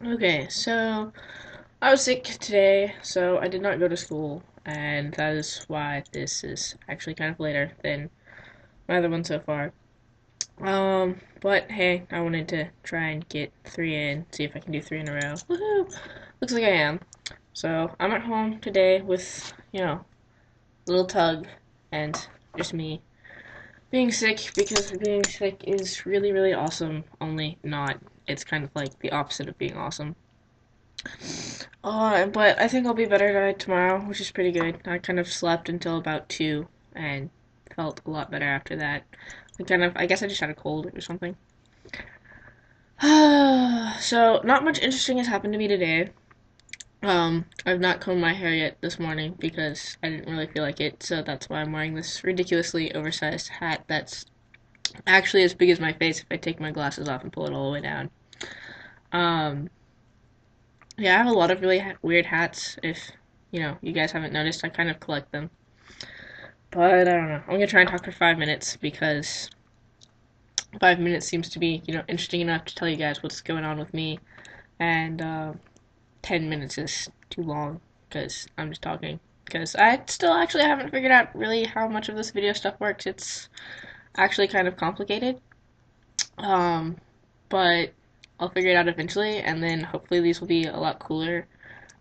Okay, so I was sick today, so I did not go to school, and that is why this is actually kind of later than my other one so far. But hey, I wanted to try and get three in, see if I can do three in a row. Woohoo! Looks like I am. So I'm at home today with, little Tug and just me being sick because being sick is really, really awesome, only not. It's kind of like the opposite of being awesome. But I think I'll be better by tomorrow, which is pretty good. I kind of slept until about 2 and felt a lot better after that. I guess I just had a cold or something. So, not much interesting has happened to me today. I've not combed my hair yet this morning because I didn't really feel like it, so that's why I'm wearing this ridiculously oversized hat that's actually as big as my face if I take my glasses off and pull it all the way down. Um, Yeah, I have a lot of really weird hats. If you guys haven't noticed, I kind of collect them. But I don't know. I'm gonna try and talk for 5 minutes because 5 minutes seems to be interesting enough to tell you guys what's going on with me, and 10 minutes is too long because I'm just talking. Because I still actually haven't figured out really how much of this video stuff works. It's actually kind of complicated. Um, but I'll figure it out eventually, and then hopefully these will be a lot cooler.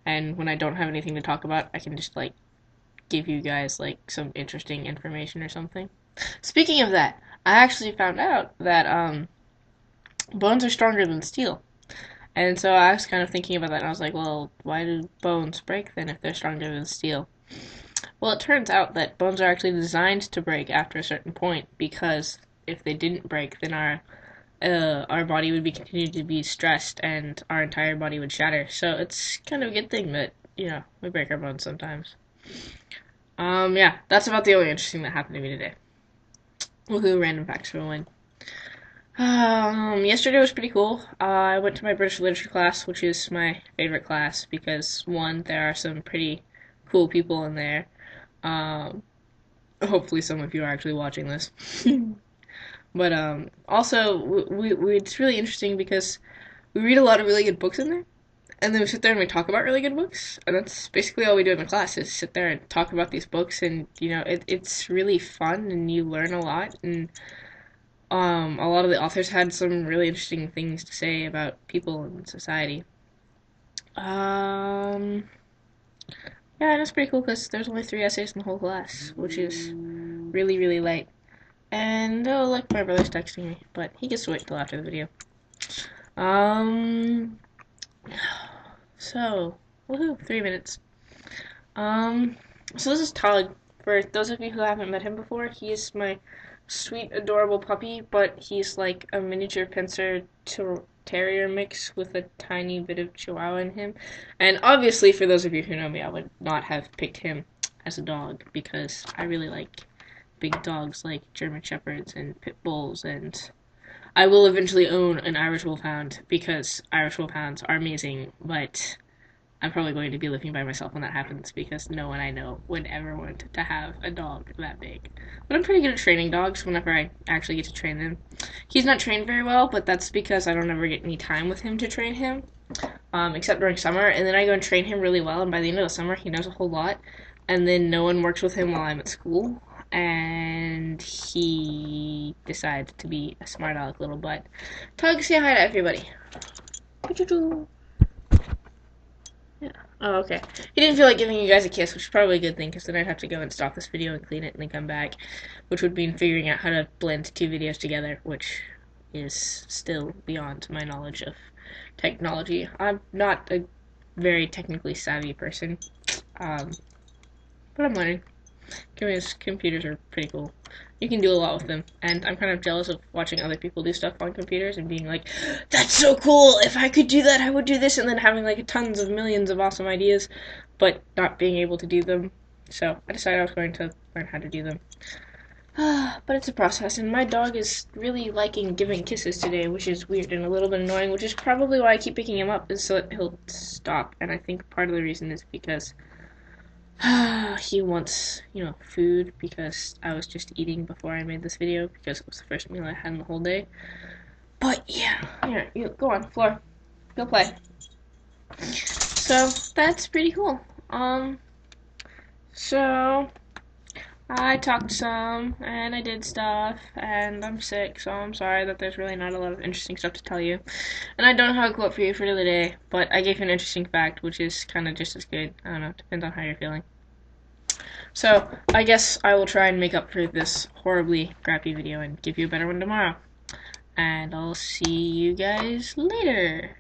And when I don't have anything to talk about, I can just like give you guys like some interesting information or something. Speaking of that, I actually found out that bones are stronger than steel. And so I was kind of thinking about that and I was like, well, why do bones break then if they're stronger than steel? Well, it turns out that bones are actually designed to break after a certain point because if they didn't break, then our body would be continued to be stressed and our entire body would shatter. So it's kind of a good thing that, we break our bones sometimes. Yeah, that's about the only interesting that happened to me today. Woohoo, random facts for the win. Yesterday was pretty cool. I went to my British literature class, which is my favorite class because one, there are some pretty cool people in there. Um, Hopefully some of you are actually watching this. But also it's really interesting because we read a lot of really good books in there, and then we sit there and we talk about really good books, and that's basically all we do in the class is sit there and talk about these books, and it's really fun and you learn a lot, and a lot of the authors had some really interesting things to say about people and society. Um, yeah, and it's pretty cool because there's only 3 essays in the whole class, which is really, really light. And oh, look, my brother's texting me, but he gets to wait till after the video. Um, so, woohoo, 3 minutes. Um, so this is Tug. For those of you who haven't met him before, he is my sweet, adorable puppy, but he's like a miniature pincer terrier mix with a tiny bit of Chihuahua in him. And obviously, for those of you who know me, I would not have picked him as a dog because I really like big dogs like German Shepherds and Pit Bulls, and I will eventually own an Irish Wolfhound because Irish Wolfhounds are amazing, but I'm probably going to be living by myself when that happens because no one I know would ever want to have a dog that big. But I'm pretty good at training dogs whenever I actually get to train them. He's not trained very well, but that's because I don't ever get any time with him to train him, except during summer. And then I go and train him really well, and by the end of the summer, he knows a whole lot. And then no one works with him while I'm at school, and he decides to be a smart aleck little butt. Tug, say hi to everybody. Yeah. Oh, okay. He didn't feel like giving you guys a kiss, which is probably a good thing, because then I'd have to go and stop this video and clean it and then come back, which would mean figuring out how to blend 2 videos together, which is still beyond my knowledge of technology. I'm not a very technically savvy person, um, but I'm learning. Computers are pretty cool. You can do a lot with them, and I'm kind of jealous of watching other people do stuff on computers and being like, that's so cool, if I could do that, I would do this, and then having like tons of millions of awesome ideas, but not being able to do them. So I decided I was going to learn how to do them. But it's a process, and my dog is really liking giving kisses today, which is weird and a little bit annoying, which is probably why I keep picking him up, is so that he'll stop, and I think part of the reason is because he wants, food because I was just eating before I made this video because it was the first meal I had in the whole day. But yeah, here, you go on, floor, go play. So that's pretty cool. So I talked some and I did stuff and I'm sick, so I'm sorry that there's really not a lot of interesting stuff to tell you. And I don't have a quote for you for the day, but I gave you an interesting fact, which is kind of just as good. I don't know, depends on how you're feeling. So I guess I will try and make up for this horribly crappy video and give you a better one tomorrow. And I'll see you guys later.